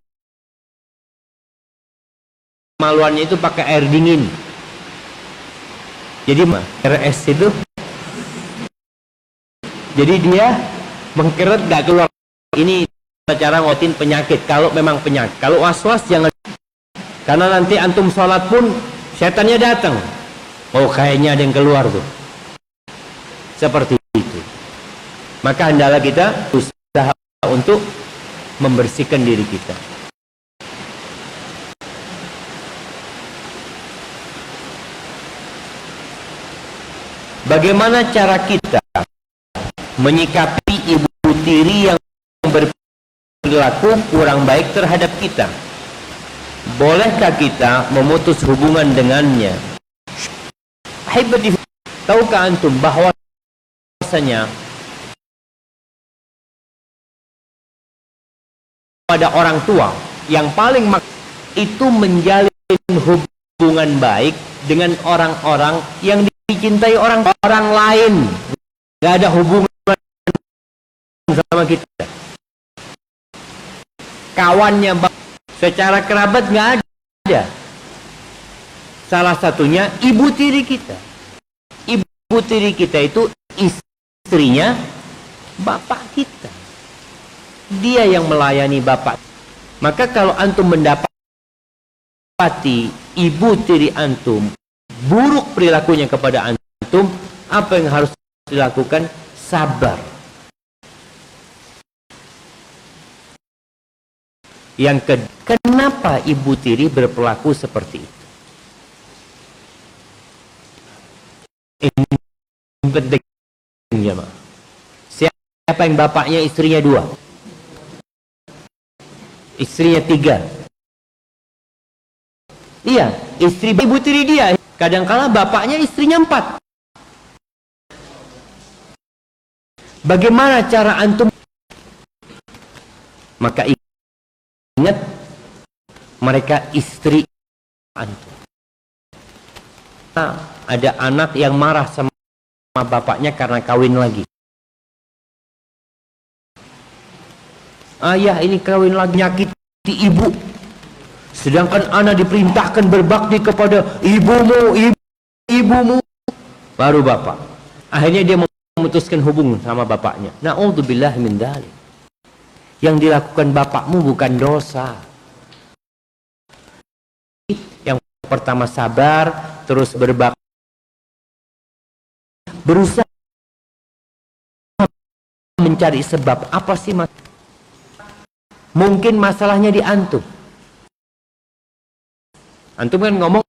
maluannya itu pakai air dingin. Jadi RS itu, jadi dia mengkeret gak keluar. Ini cara ngotin penyakit. Kalau memang penyakit, kalau was-was jangan, karena nanti antum sholat pun setannya datang. Oh kayaknya ada yang keluar tuh. Seperti itu. Maka hendaklah kita usaha untuk membersihkan diri kita. Bagaimana cara kita menyikapi ibu tiri yang berperilaku kurang baik terhadap kita? Bolehkah kita memutus hubungan dengannya? Tahukah antum bahwasanya pada orang tua yang paling itu menjalin hubungan baik dengan orang-orang yang dicintai orang-orang lain, nggak ada hubungan sama kita. Kawannya secara kerabat nggak ada. Salah satunya ibu tiri kita. Ibu tiri kita itu istrinya bapak kita. Dia yang melayani bapak. Maka kalau antum mendapati ibu tiri antum buruk perilakunya kepada antum, apa yang harus dilakukan? Sabar. Yang kedua, kenapa ibu tiri berperilaku seperti itu? Ini penting, jemaah. Siapa yang bapaknya istrinya 2, istrinya 3? Iya, istri ibu tiri dia. Kadangkala bapaknya istrinya 4. Bagaimana cara antum? Maka ingat, mereka istri antum. Nah, ada anak yang marah sama bapaknya karena kawin lagi. Ayah ini kawin lagi, nyakiti ibu. Sedangkan anak diperintahkan berbakti kepada ibumu. Baru bapak. Akhirnya dia memutuskan hubungan sama bapaknya. Na'udzubillah min dzalik. Yang dilakukan bapakmu bukan dosa. Yang pertama sabar, terus berbakti. Berusaha mencari sebab. Apa sih mungkin masalahnya di antum. Antum kan ngomong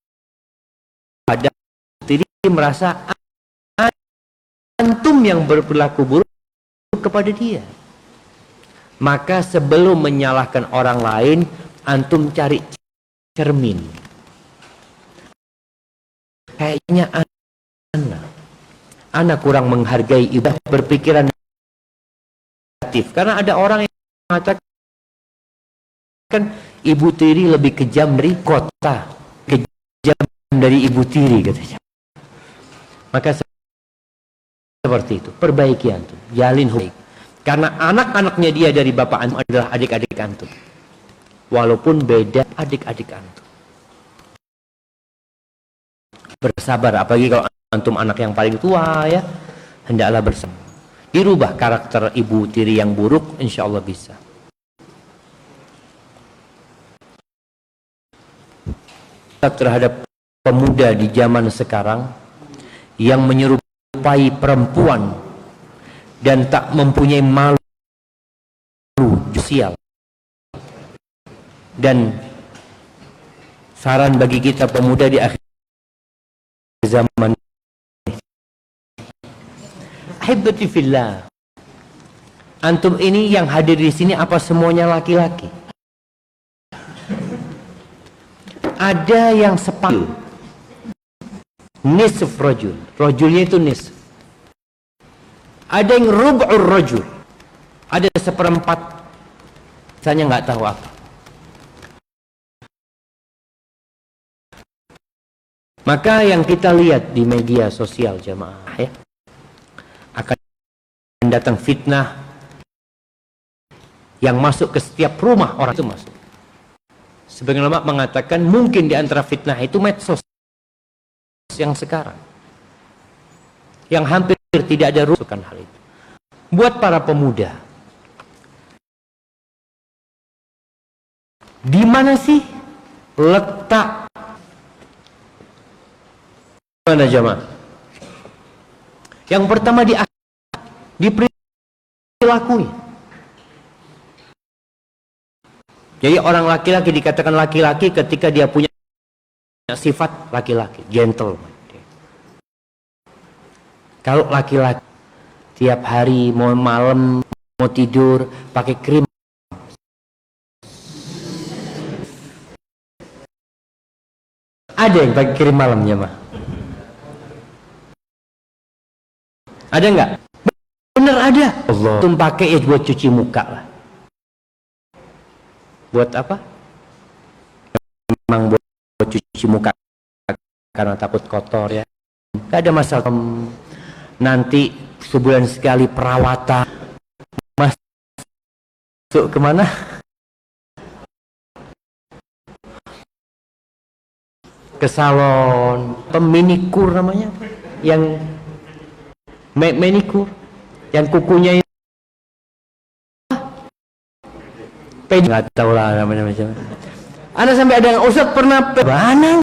ada diri merasa antum yang berperilaku buruk kepada dia. Maka sebelum menyalahkan orang lain, antum cari cermin. Kayaknya anak kurang menghargai ibu, berpikiran negatif. Karena ada orang yang mengatakan ibu tiri lebih kejam dari kota, kejam dari ibu tiri katanya. Maka seperti itu, perbaiki antum, jalin hubungan. Karena anak-anaknya dia dari bapak antum adalah adik-adik antum, walaupun beda adik-adik antum. Bersabar, apalagi kalau antum anak yang paling tua ya, hendaklah bersabar. Dirubah karakter ibu tiri yang buruk, insya Allah bisa. Terhadap pemuda di zaman sekarang yang menyerupai perempuan dan tak mempunyai malu sosial, dan saran bagi kita pemuda di akhir zaman, ahibati fillah, antum ini yang hadir di sini apa semuanya laki-laki? Ada yang separuh, nisf rajul, rajulnya itu nisf. Ada yang rub'ur rajul, ada seperempat, saya nggak tahu apa. Maka yang kita lihat di media sosial jamaah ya, akan datang fitnah yang masuk ke setiap rumah orang itu masuk. Sebagian ulama mengatakan mungkin di antara fitnah itu medsos yang sekarang, yang hampir tidak ada rusukan hal itu. Buat para pemuda, di mana sih letak mana jamaah? Yang pertama di perilakunya. Jadi orang laki-laki dikatakan laki-laki ketika dia punya sifat laki-laki, gentle. Kalau laki-laki tiap hari mau malam mau tidur pakai krim, ada yang pakai krim malamnya mah? Ada nggak? Bener ada. Allah. Tum pakai ya buat cuci muka lah. Buat apa? Memang buat cuci muka karena takut kotor ya. Gak ada masalah. Nanti sebulan sekali perawatan, masuk kemana? Ke salon, peminikur namanya, yang manikur, yang kukunya itu nggak tahu lah namanya macam. Anda sampai ada yang Ustaz pernah mana?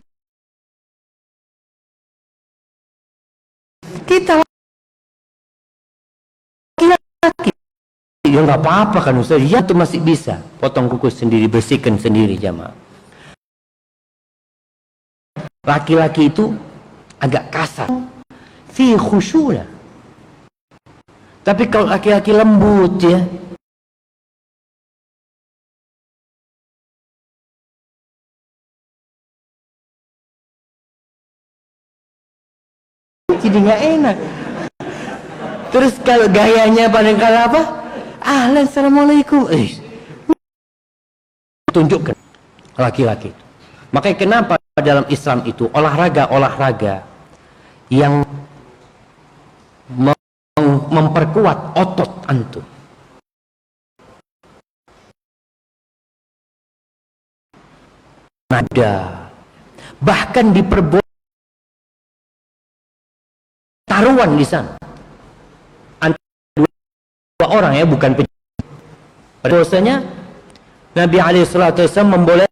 Kita laki-laki ya nggak apa-apa kan Ustaz, ya itu masih bisa potong kuku sendiri, bersihkan sendiri jamaah. Laki-laki itu agak kasar, fi khusyulah. Tapi kalau laki-laki lembut ya, jadi nggak enak. Terus kalau gayanya paling kala apa? Ahlan, assalamualaikum. Tunjukkan laki-laki itu. Makanya kenapa dalam Islam itu olahraga yang memperkuat otot antum. Ada bahkan diperbolehkan taruhan di sana antara dua orang ya, bukan bahwasanya Nabi SAW membolehkan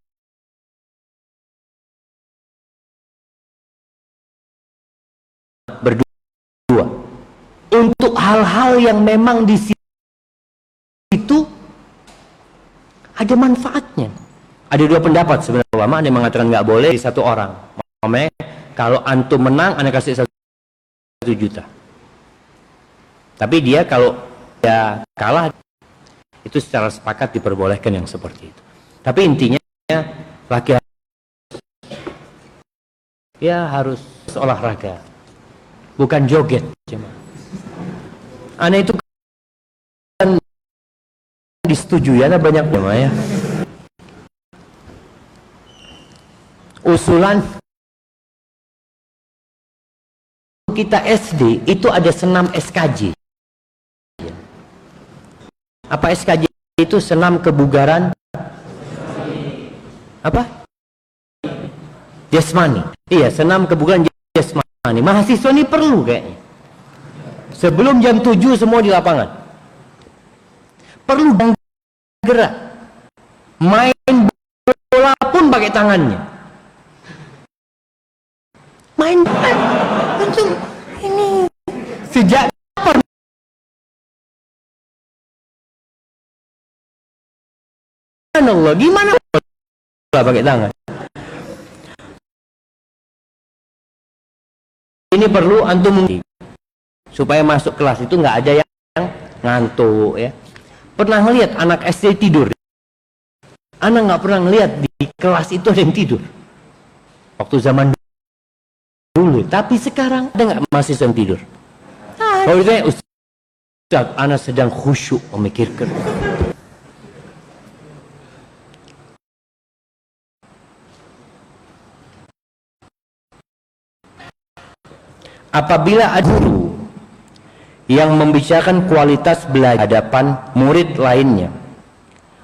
berdua untuk hal-hal yang memang di situ ada manfaatnya. Ada dua pendapat sebenarnya ulama, ada yang mengatakan nggak boleh di satu orang. Kalau antum menang, anda kasih 1 juta. Tapi dia kalau dia kalah, itu secara sepakat diperbolehkan yang seperti itu. Tapi intinya laki-laki ya harus olahraga, bukan joget. Aneh itu kan disetujui ya, banyak ya. Usulan kita SD itu ada senam SKJ. Apa SKJ itu? Senam kebugaran apa? Jasmani. Iya, senam kebugaran jasmani. Mahasiswa ini perlu kayaknya. Sebelum jam 7 semua di lapangan. Perlu gerak. Main bola pun pakai tangannya. Main langsung ini sejak kapan? Allah, gimana bola pakai tangan? Ini perlu antum supaya masuk kelas itu nggak ada yang ngantuk ya. Pernah ngelihat anak SD tidur? Anak nggak pernah ngelihat di kelas itu ada yang tidur waktu zaman dulu. Tapi sekarang ada nggak mahasiswa yang tidur? Kalau ditanya, Ustaz, anak sedang khusyuk memikirkan. Apabila ada guru yang membicarakan kualitas belajar hadapan murid lainnya,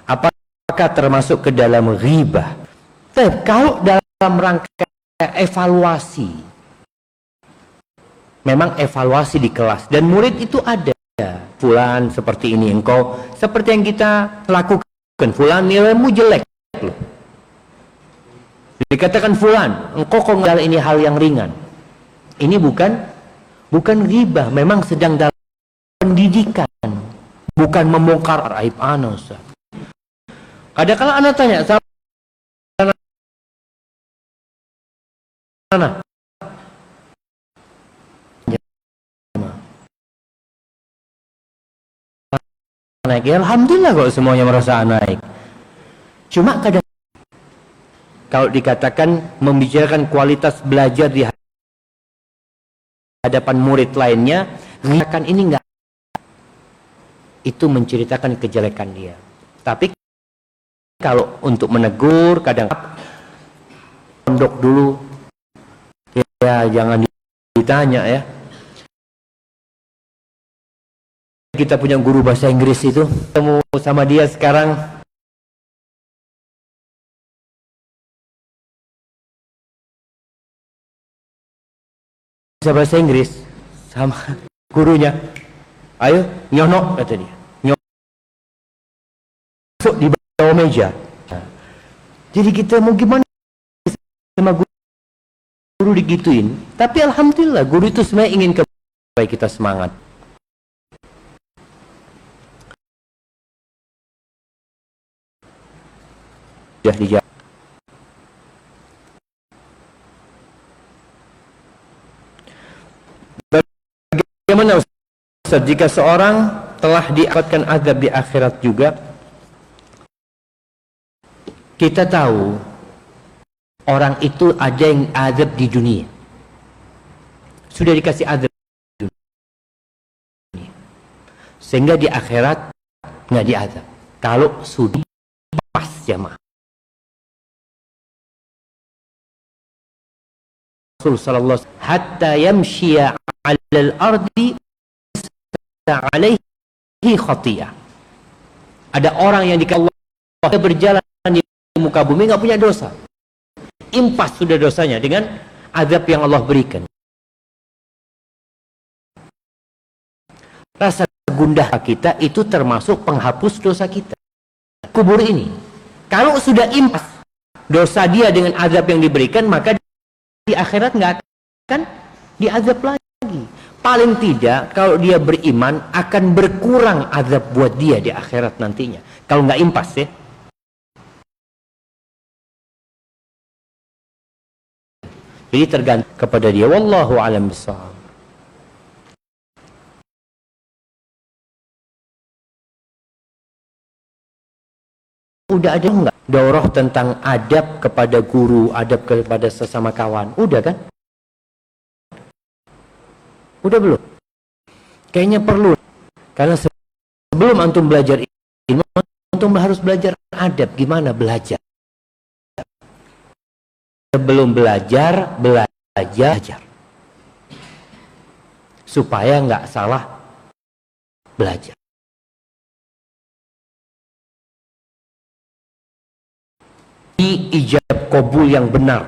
Apakah termasuk ke dalam ghibah? Kalau dalam rangka evaluasi, memang evaluasi di kelas dan murid itu ada. Fulan seperti ini, engkau seperti yang kita lakukan. Fulan nilaimu jelek loh. Dikatakan fulan, engkau kok nggak, ini hal yang ringan. Ini bukan ghibah, memang sedang dalam pendidikan, bukan membongkar aib anak. Kadang-kala anak tanya, sana naik, ya alhamdulillah kok semuanya merasa naik. Cuma kadang kalau dikatakan membicarakan kualitas belajar di hadapan murid lainnya, katakan ini enggak, itu menceritakan kejelekan dia. Tapi kalau untuk menegur, kadang pondok dulu ya jangan ditanya ya. Kita punya guru bahasa Inggris itu, ketemu sama dia sekarang, bisa bahasa Inggris sama gurunya, ayo nyonok kata dia, nyonok di bawah meja. Jadi kita mau gimana sama guru digituin? Tapi alhamdulillah guru itu sebenarnya ingin supaya kita semangat. Dijawab. Bagaimana Ustaz jika seorang telah didapatkan azab di akhirat juga? Kita tahu orang itu ada yang azab di dunia, sudah dikasih azab di dunia, sehingga di akhirat nggak diazab. Kalau sudah pas jamaah, Rasul sallallahu alaihi wasallam hatta yamshiya 'alal ardi alaihi khatiyah. Ada orang yang dikatakan Allah berjalan di muka bumi nggak punya dosa, impas sudah dosanya dengan azab yang Allah berikan. Rasa gundah kita itu termasuk penghapus dosa kita. Kubur ini kalau sudah impas dosa dia dengan azab yang diberikan, maka di akhirat nggak akan diazab lagi. Paling tidak kalau dia beriman akan berkurang azab buat dia di akhirat nantinya, kalau nggak impas ya. Jadi tergantung kepada dia. Wallahu a'lam bishawab. Udah ada nggak daurah tentang adab kepada guru, adab kepada sesama kawan? Udah kan? Udah belum? Kayaknya perlu. Karena sebelum antum belajar ilmu, antum harus belajar adab. Gimana belajar? Sebelum belajar, belajar. Supaya nggak salah belajar. Ijab kabul yang benar.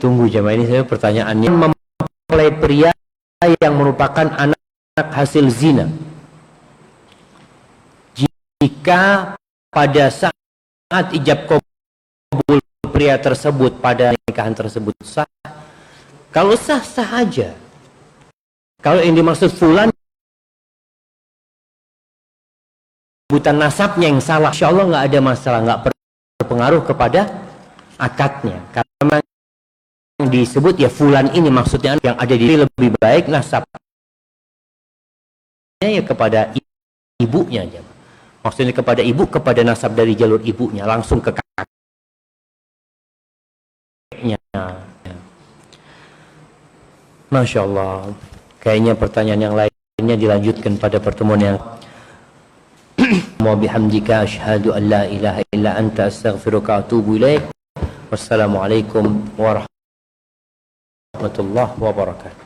Tunggu jamaah, ini saya pertanyaannya. Mempelai pria yang merupakan anak hasil zina, jika pada saat ijab kabul pria tersebut pada nikahan tersebut sah, kalau sah aja. Kalau yang dimaksud fulan sebutan nasabnya yang salah, insya Allah nggak ada masalah, nggak berpengaruh kepada akadnya. Karena yang disebut ya fulan ini maksudnya yang ada di lebih baik nasabnya ya kepada ibunya aja. Maksudnya kepada ibu, kepada nasab dari jalur ibunya langsung ke kakeknya. Masya Allah. Kayaknya pertanyaan yang lainnya dilanjutkan pada pertemuan yang wa bihamdika asyhadu an la ilaha illa anta astaghfiruka wa atubu ilaik. Wassalamualaikum warahmatullahi wabarakatuh.